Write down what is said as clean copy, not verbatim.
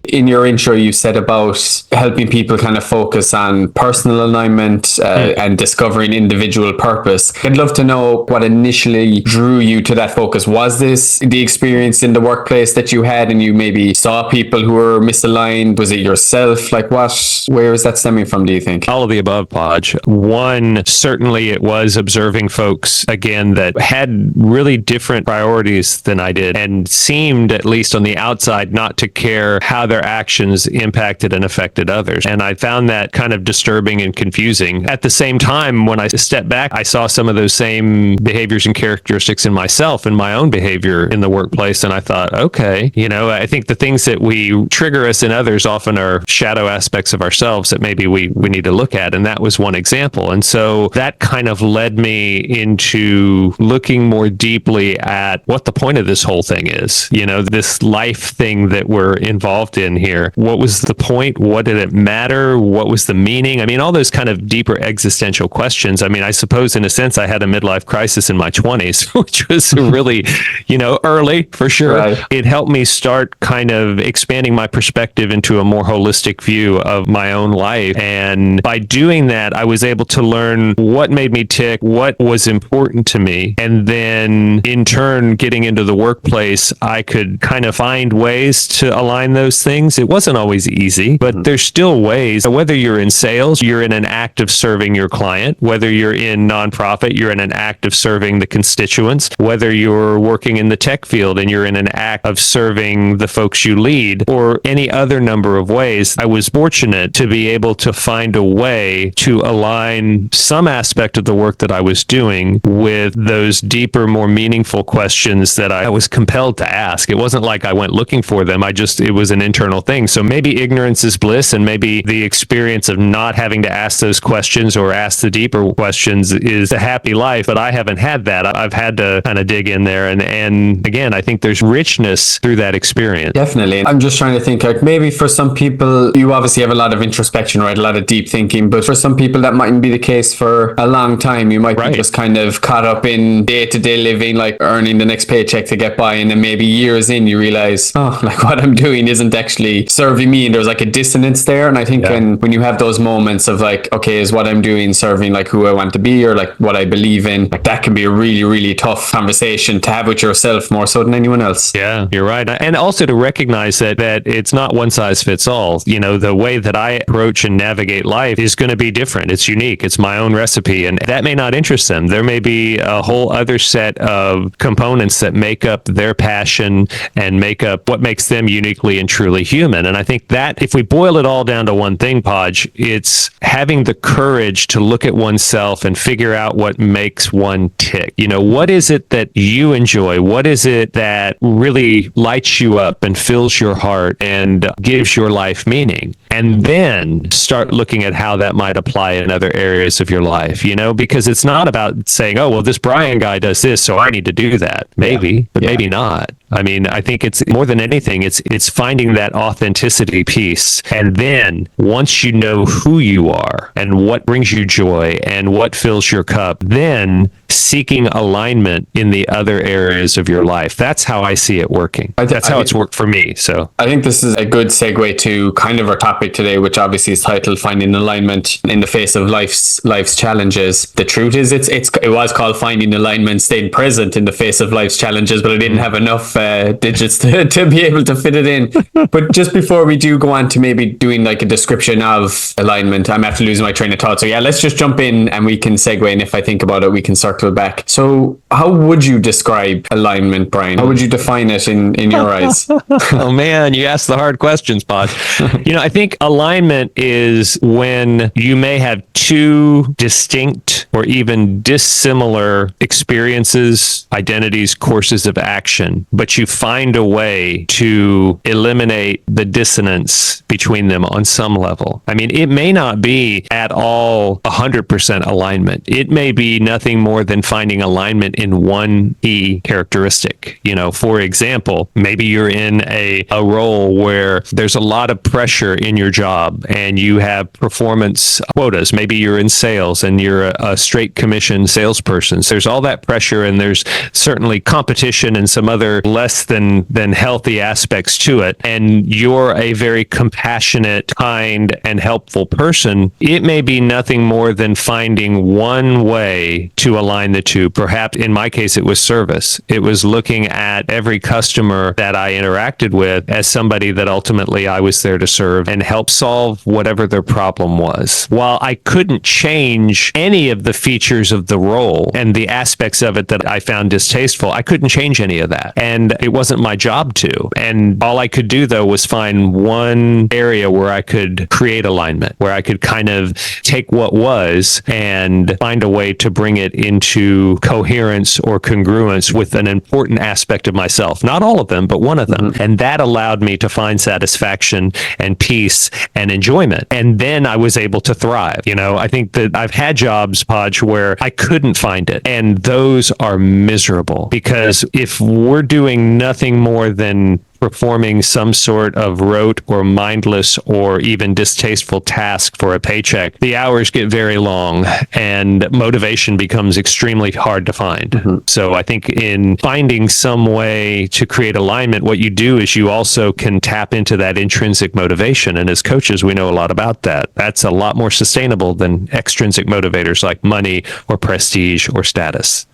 in your intro, you said about helping people kind of focus on personal alignment and discovering individual purpose. I'd love to know what initially drew you to that focus. Was this the experience in the workplace that you had and you maybe saw people who were misaligned? Was it yourself? Like where is that stemming from, do you think? All of the above, Podge. One, certainly it was observing folks, again, that had really different priorities than I did and seemed, at least on the outside, not to care how their actions impacted and affected others. And I found that kind of disturbing and confusing. At the same time, when I stepped back, I saw some of those same behaviors and characteristics in myself and my own behavior in the workplace. And I thought, okay, I think the things that we trigger us in others often are shadow aspects of ourselves that maybe we need to look at. And that was one example. And so that kind of led me into looking more deeply at what the point of this whole thing is, this life thing that we're involved in here. What was the point? What did it matter? What was the meaning? I mean, all those kind of deeper existential questions. I mean, I suppose in a sense I had a midlife crisis in my 20s, which was really, early for sure. Right. It helped me start kind of expanding my perspective into a more holistic view of my own life. And by doing that, I was able to learn what made me tick, what was important to me. And then in turn, getting into the workplace, I could kind of find ways to align those things. It wasn't always easy, but there's still ways. Whether you're in sales, you're in an act of serving your client. Whether you're in nonprofit, you're in an act of serving the constituents. Whether you're working in the tech field and you're in an act of serving the folks you lead, or any other number of ways, I was fortunate to be able to find a way to align some aspect of the work that I was doing with those deeper, more meaningful questions that I was compelled to ask. It wasn't like I went looking for them. It was an internal thing. So maybe ignorance is bliss, and maybe the experience of not having to ask those questions or ask the deeper questions is a happy life, but I haven't had that. I've had to kind of dig in there. And again, I think there's richness through that experience. Definitely. I'm just trying to think, like, maybe for some people, you obviously have a lot of introspection, right? A lot of deep thinking, but for some people that mightn't be the case for a long time. You might be just kind of caught up in day-to-day living, like earning the next paycheck to get by, and then maybe years in you realize, like what I'm doing isn't actually serving me, and there's like a dissonance there. And I think when you have those moments of like, okay, is what I'm doing serving like who I want to be or like what I believe in, like that can be a really, really tough conversation to have with yourself more so than anyone else. Yeah, you're right. And also to recognize that it's not one size fits all. The way that I approach and navigate life is going to be different. It's unique. It's my own recipe, and that may not interest them. There may be a whole other set of components that make up their passion and make up what makes them uniquely and truly human. And I think that if we boil it all down to one thing, Podge, it's having the courage to look at oneself and figure out what makes one tick. What is it that you enjoy? What is it that really lights you up and fills your heart and gives your life meaning? And then start looking at how that might apply in other areas of your life, because it's not about saying, oh, well, this Brian guy does this, so I need to do that. Maybe, but maybe not. I mean, I think it's more than anything, it's finding that authenticity piece. And then once you know who you are and what brings you joy and what fills your cup, then seeking alignment in the other areas of your life. That's how I see it working. That's how it's worked for me. So I think this is a good segue to kind of our topic today, which obviously is titled Finding Alignment in the Face of Life's Challenges. The truth is it was called Finding Alignment, Staying Present in the Face of Life's Challenges, but I didn't have enough digits to be able to fit it in. But just before we do go on to maybe doing like a description of alignment, I'm after losing my train of thought. So yeah, let's just jump in and we can segue, and if I think about it, we can circle back. So how would you describe alignment, Brian? How would you define it in your eyes? Oh man, you asked the hard questions, Pod. I think alignment is when you may have two distinct or even dissimilar experiences, identities, courses of action, but you find a way to eliminate the dissonance between them on some level. I mean, it may not be at all 100% alignment. It may be nothing more than finding alignment in one key characteristic. For example, maybe you're in a role where there's a lot of pressure in your job and you have performance quotas. Maybe you're in sales and you're a straight commission salesperson. So there's all that pressure, and there's certainly competition and some other less than healthy aspects to it. And you're a very compassionate, kind, and helpful person. It may be nothing more than finding one way to align the two. Perhaps in my case, it was service. It was looking at every customer that I interacted with as somebody that ultimately I was there to serve and help solve whatever their problem was. While I couldn't change any of the features of the role and the aspects of it that I found distasteful, I couldn't change any of that. And it wasn't my job to. And all I could do, though, was find one area where I could create alignment, where I could kind of take what was and find a way to bring it into coherence or congruence with an important aspect of myself. Not all of them, but one of them. And that allowed me to find satisfaction and peace and enjoyment. And then I was able to thrive. You know, I think that I've had jobs, Podge, where I couldn't find it. And those are miserable, because if we're doing nothing more than performing some sort of rote or mindless or even distasteful task for a paycheck, the hours get very long and motivation becomes extremely hard to find. So I think in finding some way to create alignment, what you do is you also can tap into that intrinsic motivation. And as coaches, we know a lot about that. That's a lot more sustainable than extrinsic motivators like money or prestige or status.